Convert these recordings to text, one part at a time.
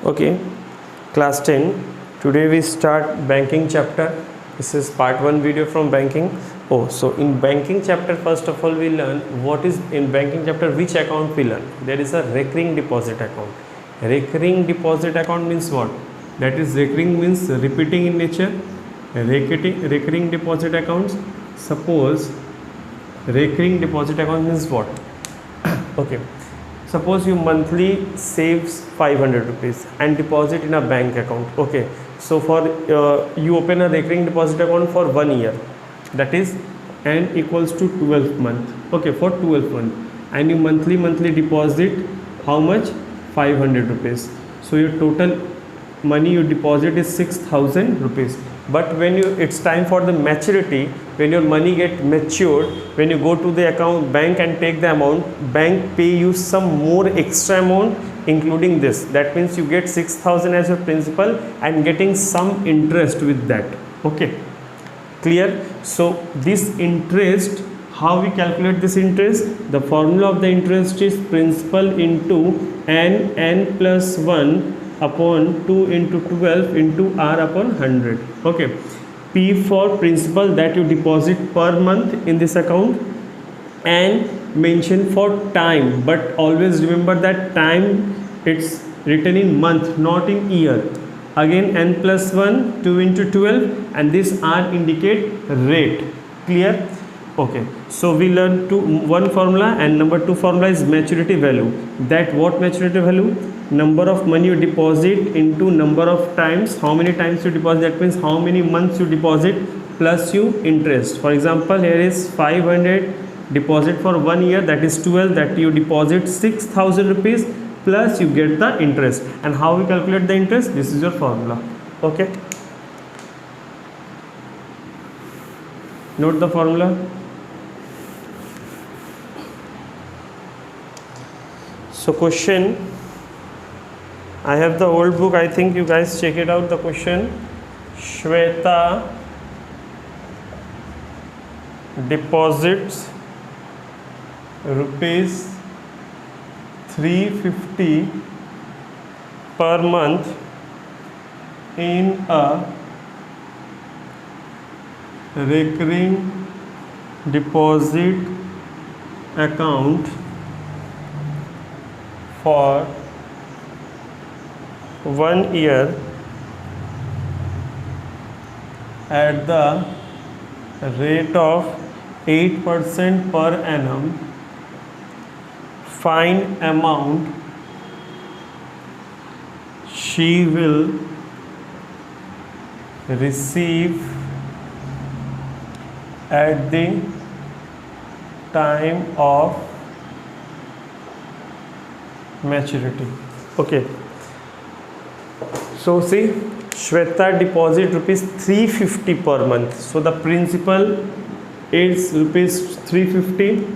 Okay, class 10. Today we start banking chapter. This is part 1 video from banking. So in banking chapter, first of all we learn what is in banking chapter, which account we learn. There is a recurring deposit account. Recurring deposit account means what? That is, recurring means repeating in nature. Recurring deposit accounts. Suppose recurring deposit account means what? Okay, suppose you monthly saves 500 rupees and deposit in a bank account. Okay, so for you open a recurring deposit account for 1 year, that is n equals to 12 month. Okay, for 12 month, and you monthly deposit how much? 500 rupees. So your total money you deposit is 6,000 rupees. But when it's time for the maturity, when your money get matured, when you go to the account bank and take the amount, bank pay you some more extra amount including this. That means you get 6,000 as your principal and getting some interest with that. Okay, clear? So this interest, how we calculate this interest? The formula of the interest is principal into n plus 1 upon 2 into 12 into r upon 100. Okay, P for principal that you deposit per month in this account, and mention for time, but always remember that time it's written in month, not in year. Again n plus 1, 2 into 12, and this r indicate rate. Clear? Okay, so we learn one formula, and number 2 formula is maturity value. That what maturity value? Number of money you deposit into number of times, how many times you deposit, that means how many months you deposit plus you interest. For example, here is 500 deposit for 1 year, that is 12, that you deposit 6,000 rupees plus you get the interest. And how we calculate the interest? This is your formula. Okay, note the formula. So question, I have the old book, I think you guys check it out. The question: Shweta deposits rupees 350 per month in a recurring deposit account for 1 year at the rate of 8% per annum. Find amount she will receive at the time of maturity. Okay, so see, Shweta deposit rupees 350 per month. So the principal is rupees 350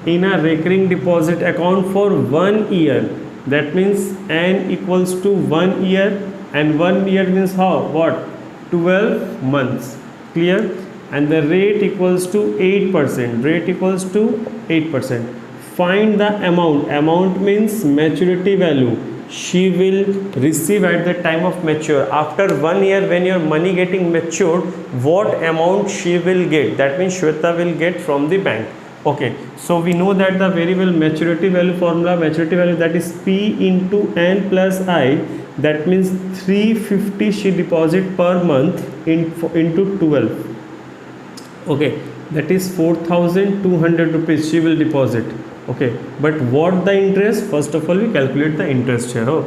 in a recurring deposit account for 1 year. That means n equals to 1 year, and 1 year means how? What? 12 months. Clear? And the rate equals to 8%. Rate equals to 8%. Find the amount. Amount means maturity value she will receive at the time of mature. After 1 year, when your money getting matured, what amount she will get? That means Shweta will get from the bank. Okay, so we know that the variable maturity value formula, maturity value, that is P into n plus I. That means 350 she deposit per month into 12. Okay, that is 4,200 rupees she will deposit. Okay, but what the interest? First of all, we calculate the interest here.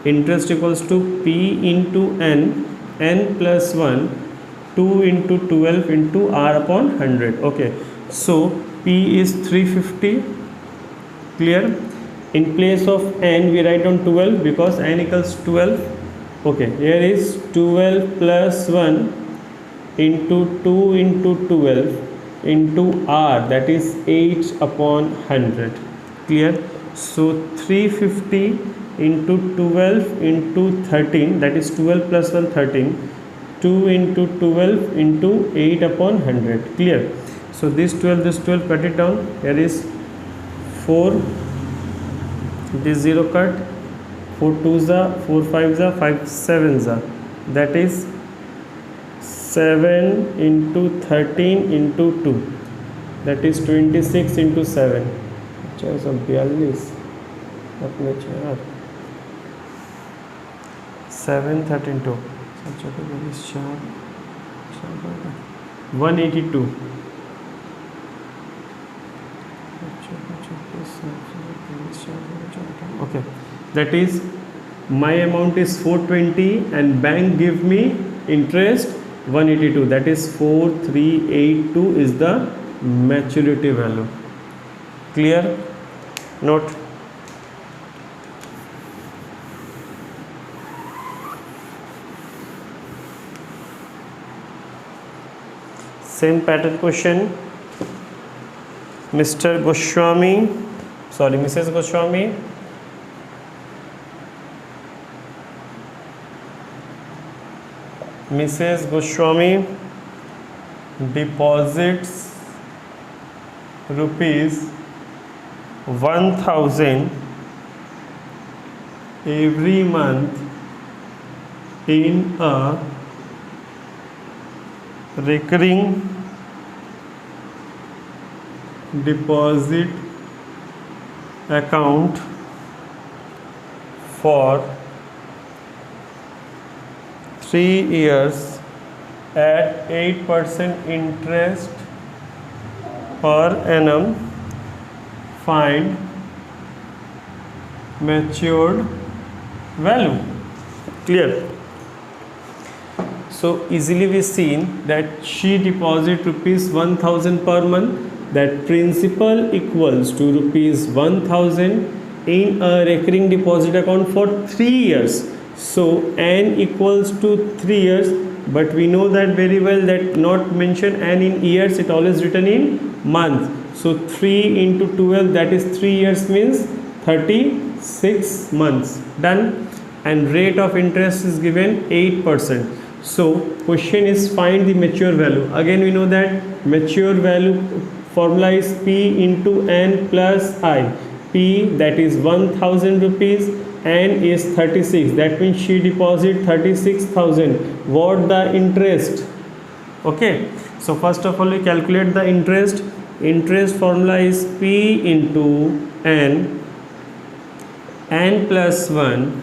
Interest equals to P into n plus 1, 2 into 12 into r upon 100. Okay, so P is 350. Clear? In place of n we write on 12 because n equals 12. Okay, here is 12 plus 1 into 2 into 12 into r, that is 8 upon 100. Clear? So 350 into 12 into 13, that is 12 plus 1, 13. 2 into 12 into 8 upon 100. Clear? So this 12 cut it down. Here is 4, this 0 cut, 4 2s are 4 5s are 5 7s are, that is 7 into 13 into 2, that is 26 into 7, 42 अपने 4 7 13 2 182, okay, that is my amount is 420 and bank give me interest 182, that is 4382 is the maturity value. Clear? Note. Same pattern question. Mr. Goswami, sorry, Mrs. Goswami, Mrs. Goswami deposits rupees 1000 every month in a recurring deposit account for 3 years at 8% interest per annum. Find matured value. Clear? So easily we seen that she deposit rupees 1000 per month, that principal equals to rupees 1000 in a recurring deposit account for 3 years. So n equals to 3 years, but we know that very well that not mention n in years, it always written in month. So 3 into 12, that is 3 years means 36 months. Done. And rate of interest is given 8%. So question is find the mature value. Again we know that mature value formula is P into N plus I. P, that is 1000 rupees, N is 36, that means she deposit 36,000. What the interest? Okay, so first of all we calculate the interest. Interest formula is P into N, N plus 1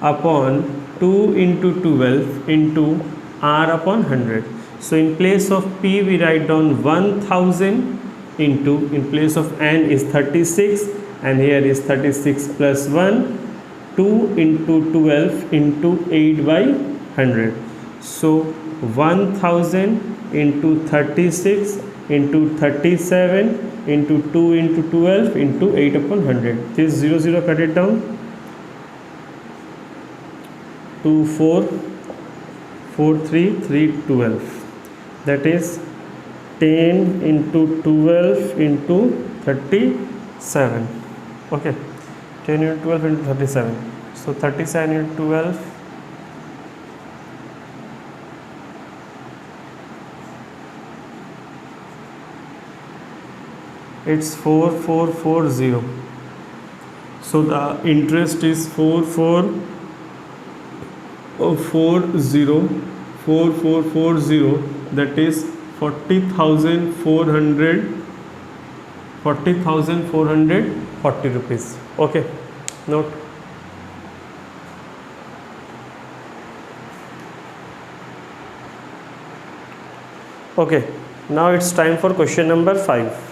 upon 2 into 12 into R upon 100. So in place of P we write down 1000 into, in place of N is 36 and here is 36 plus 1, 2 into 12 into 8 by 100. So 1000 into 36 into 37 into 2 into 12 into 8 upon 100. This 0 0 cut it down. 2 4 4 3 3 12, that is 10 into 12 into 37. Okay, 10 into 12 into 37. So 37 into 12, it's 4440. So the interest is 4440, that is 40,440 rupees. Okay, note. Okay, now it's time for question number 5.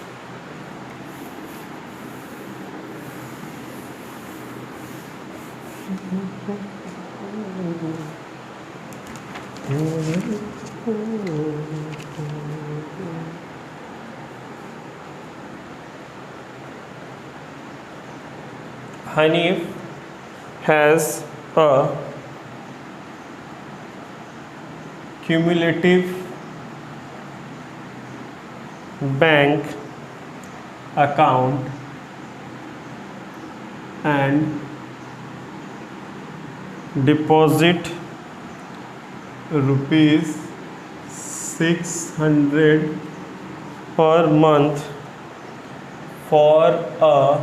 Hanif has a cumulative bank account and deposit rupees 600 per month for a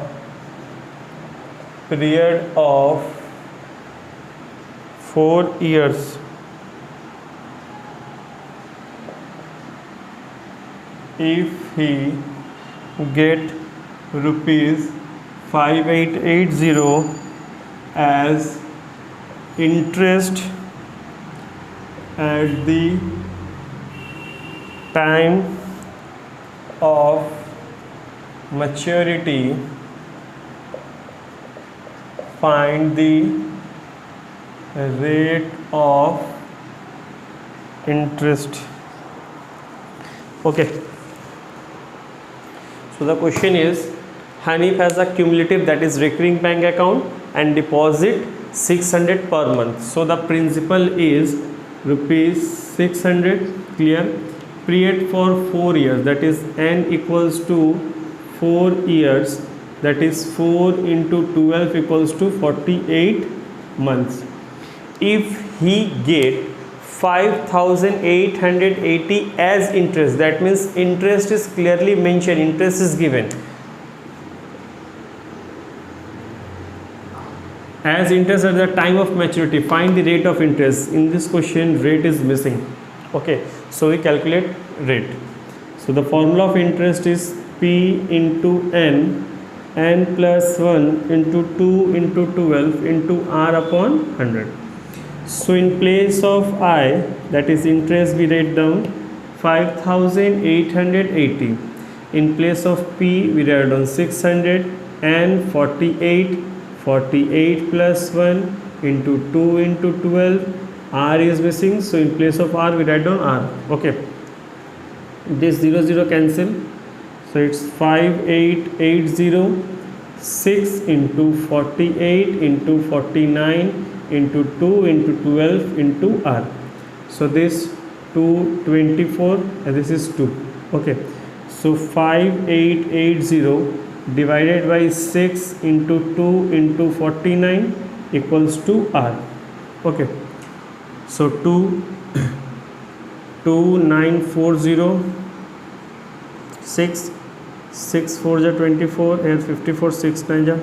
period of 4 years if he get rupees 5880 as interest at the time of maturity, find the rate of interest. Okay, so the question is, Hanif has a cumulative, that is recurring bank account, and deposit 600 per month. So the principal is rupees 600, clear. Period for 4 years, that is n equals to 4 years, that is 4 into 12 equals to 48 months. If he get 5880 as interest, that means interest is clearly mentioned, interest is given as interest at the time of maturity. Find the rate of interest. In this question rate is missing. Okay, so we calculate rate. So the formula of interest is P into n plus 1 into 2 into 12 into r upon 100. So in place of I, that is interest, we write down 5880. In place of P, we write down 600 and 48 plus 1 into 2 into 12. R is missing, so in place of R we write down R. Okay, this 0 cancel, so it's 5880, 6 into 48 into 49 into 2 into 12 into R. So this 224 and this is 2. Okay, so 5880 divided by 6 into 2 into 49 equals to R. Okay, so 2940, 6 4 ja 24 and 54, 6 9 ja.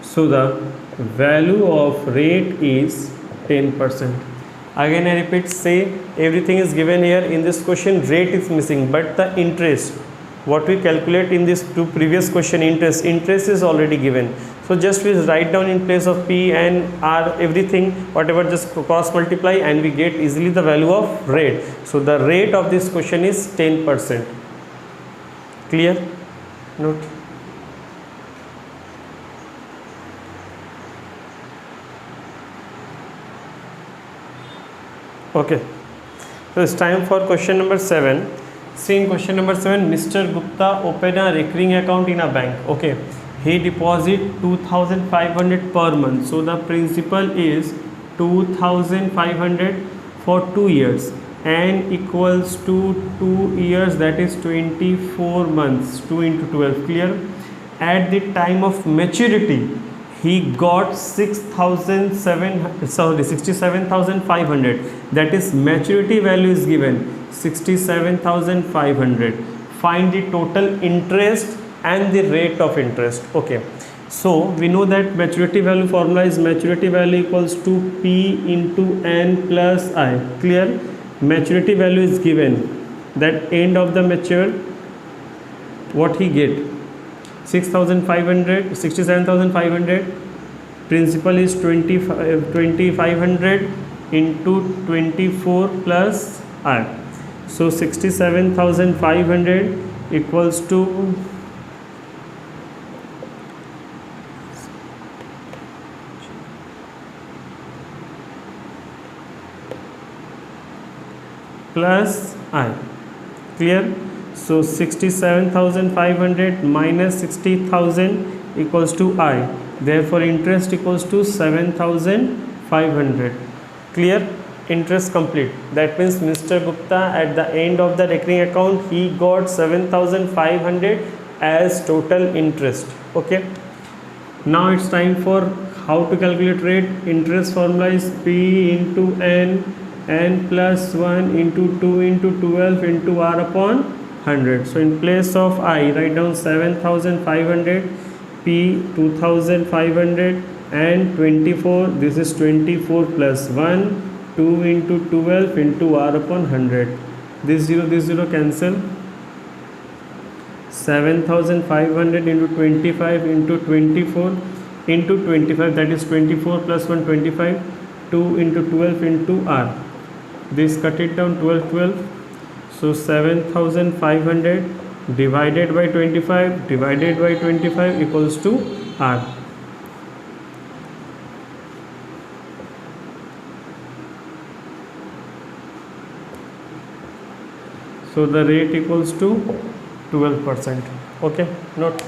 So the value of rate is 10%. Again I repeat, say everything is given here. In this question rate is missing, but the interest what we calculate in this previous question, interest is already given. So just we write down in place of P and R everything, whatever, just cross multiply and we get easily the value of rate. So the rate of this question is 10%. Clear? Note. Okay, so it's time for question number 7. See, in question number 7, Mr. Gupta opened a recurring account in a bank. Okay, he deposit 2500 per month. So the principal is 2500 for 2 years, and equals to 2 years, that is 24 months, 2 into 12. Clear? At the time of maturity, he got 67,500. That is maturity value is given 67,500. Find the total interest and the rate of interest. Okay, so we know that maturity value formula is maturity value equals to P into N plus I. Clear? Maturity value is given, that end of the mature, what he get 67,500. Principal is 2500 into 24 plus R. So 67,500 equals to plus I. Clear? So 67,500 minus 60,000 equals to I. Therefore interest equals to 7,500. Clear? Interest complete. That means Mr. Gupta at the end of the recurring account, he got 7,500 as total interest. Okay, now it's time for how to calculate rate. Interest formula is P into N plus 1 into 2 into 12 into R upon 100. So in place of I, write down 7,500, P 2,500 and 24, this is 24 plus 1, 2 into 12 into r upon 100. This 0 cancel. 7500 into 25 into 24 into 25, that is 24 plus 1, 25, 2 into 12 into r. This cut it down, 12. So 7500 divided by 25 divided by 25 equals to r. So the rate equals to 12%. Okay, note.